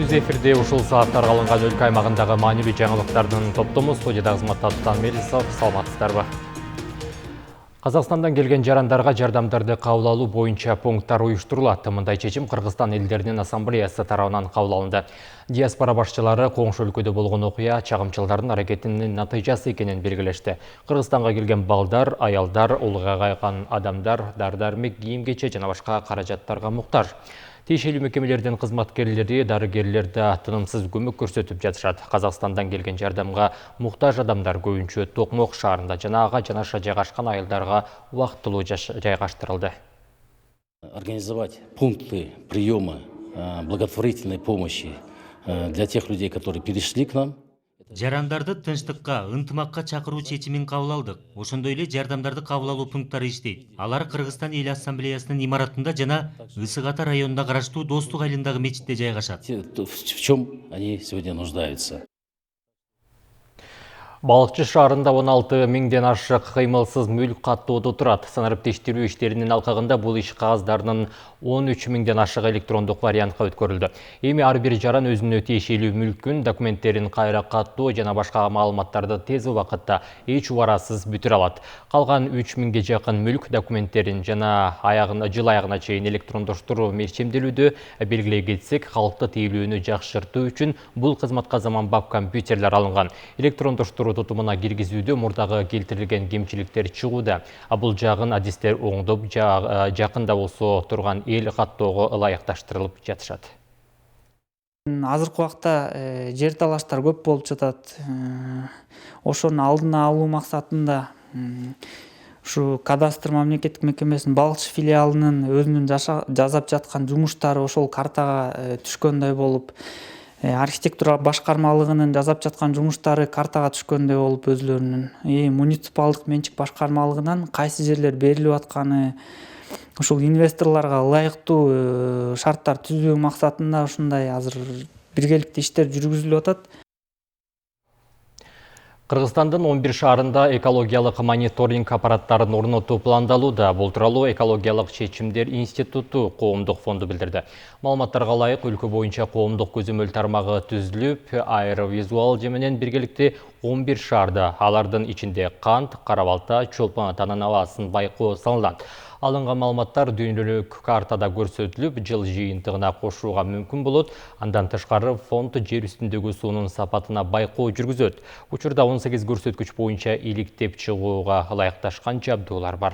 Түз эфирде ушул сааттарга алынган өлкө аймагындагы маанилүү жаңылыктардын топтому студияда кызматта Атан Мелисов, саламатсыздарбы. Қазақстандан келген жарандарға жардамдарды кабыл алуу боюнча пункттар уюштурулат. Мындай чечим Кыргызстан элдеринин ассамблеясы тарабынан кабыл алынды. Диаспора башчылары коңшу өлкөдө болгон окуя чагымчылардын аракетинин натыйжасы экенин белгилешти. Кыргызстанга келген балдар, аялдар, улга кайган адамдар дар-дармек, кийим-кече жана башка каражаттарга муктаж. Тиешелүү мекемелердин кызматкерлери, дарыгерлер да тынымсыз көмөк көрсөтүп жатышат. Казакстандан келген жардамга муктаж адамдар көбүнчө Токмок шаарында жана ага жанаша жайгашкан айылдарга убактылуу жайгаштырылды. Организовать пункты приема благотворительной помощи для тех людей, которые перешли к нам. Жарандарды тынчтыкка, ынтымакка чакыруу чечимин кабыл алдык. Ошондой эле жардамдарды кабыл алуу пункттары иштейт. Алар Кыргызстан эл ассамблеясынын имаратында жана Ысык Ата районунда караштуу Достук айылындагы мечитте жайгашат. В чем они сегодня нуждаются? Балыкчы шаарында 16 миңден ашык кыймылсыз мүлк каттоодо турат. Санырып тештирүү иштеринин алкагында бул иш кагаздарынын 13 миңден ашык электрондук вариантка өткөрүлдү. Эми ар бир жаран өзүнө тиешелүү мүлкүн, документтерин кайра каттоо жана башка маалыматтарды тез убакытта эч убарасыз бүтүрө алат. Калган 3 миңге жакын мүлк документтерин жана жыл аягына чейин электрондоштуруу чемделүүдө. Белгилей кетсек, калкты тейлөөнү жакшыртуу үчүн бул кызматка заманбап компьютерлер алынган. Электрондоштуруу тутумуна киргизүүдө мурдагы келтирилген кемчиликтер чыгууда. Бул жагын адистер оңдоп, жакында болсо турган эл каттоого ылайыкташтырылып жатышат. Азыркы убакта жер талаштар көп болуп жатат. Ошонун алдын алуу максатында ушу кадастр мамлекеттик мекемесинин балыкчы филиалынын өзүнүн жасап жаткан жумуштары ошол картага түшкөндөй болуп, архитектура башкармалыгынын жасап жаткан жумуштары картага түшкөндөй болуп өзүлөрүнүн, муниципалдык менчик башкармалыгынан кайсы жерлер берилип атканы, ушул инвесторлорго ылайыктуу шарттар түзүү максатында ушундай азыр биргеликте иштер жүргүзүлүп атат. Кыргызстандын 11 шаарында экологиялык мониторинг аппараттарын орнотуу пландалууда. Бул тууралуу экологиялык чечимдер институту коомдук фонду билдирди. Маалыматтарга ылайык өлкө боюнча коомдук көзөмөл тармагы түзүлүп, аэровизуал менен биргеликте 11 шаарда, алардын ичинде Кант, Кара-Балта, Чолпон Атанын абасын байкоо салынат. Алынган маалыматтар дүйнөлүк картада көрсөтүлүп, жыл жыйынтыгына кошууга мүмкүн болот. Андан тышкары фонд жер үстүндөгү суунун сапатына байкоо жүргүзөт. Учурда 18 көрсөткүч боюнча иликтеп чыгууга ылайыкташкан жабдуулар бар.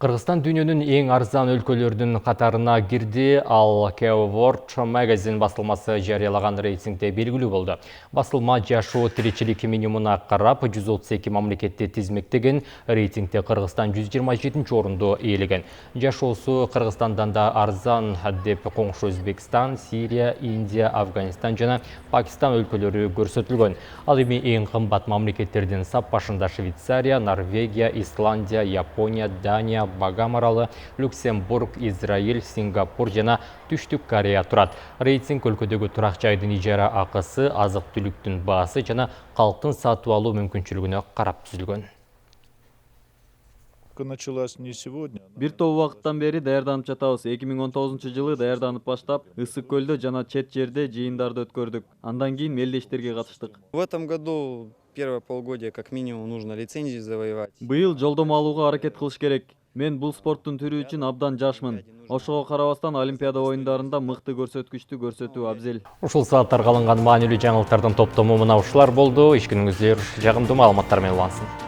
Кыргызстан дүйнөнүн эң арзан өлкөлөрдүн катарына кирди, ал World Magazine басылмасы жарыялаган рейтингде белгилүү болду. Басылма жашоо тиричилик минимумуна карап 132 мамлекетте тизмектеген, рейтингде Кыргызстан 127 орунду ээлеген. Жашоосу Кыргызстандан да арзан деп коңшу Өзбекстан, Сирия, Индия, Афганистан жана Пакистан өлкөлөрү көрсөтүлгөн. Ал эми эң кымбат мамлекеттердин сап башында Швейцария, Норвегия, Исландия, Япония, Дания, Багам аралы, Люксембург, Израиль, Сингапур жана Түштүк Корея турат. Рейтинг өлкөдөгү турак жайдын ижара акысы, азык-түлүктүн баасы жана калктын сатып алуу мүмкүнчүлүгүнө карап түзүлгөн. Началась не сегодня. Бир топ убакыттан бери даярданып жатабыз. 2019-жылы даярданып баштап, Ысык көлдө жана чет жерде жыйындарды өткөрдүк. Андан кийин мелдештерге катыштык. В этом году первое полугодие как минимум нужно лицензию завоевать. Быйыл жолдомо алууга аракет кылыш керек. Мен бул спорттун түрү үчүн абдан жашмын. Ошого карабастан Олимпиада оюндарында мыкты көрсөткүчтү көрсөтүү абзел. Ушул сааттарга алынган маанилүү жаңылыктардын топтому мына ушулар болду. Иш күнүңүздөр жагымдуу маалыматтар менен улансын.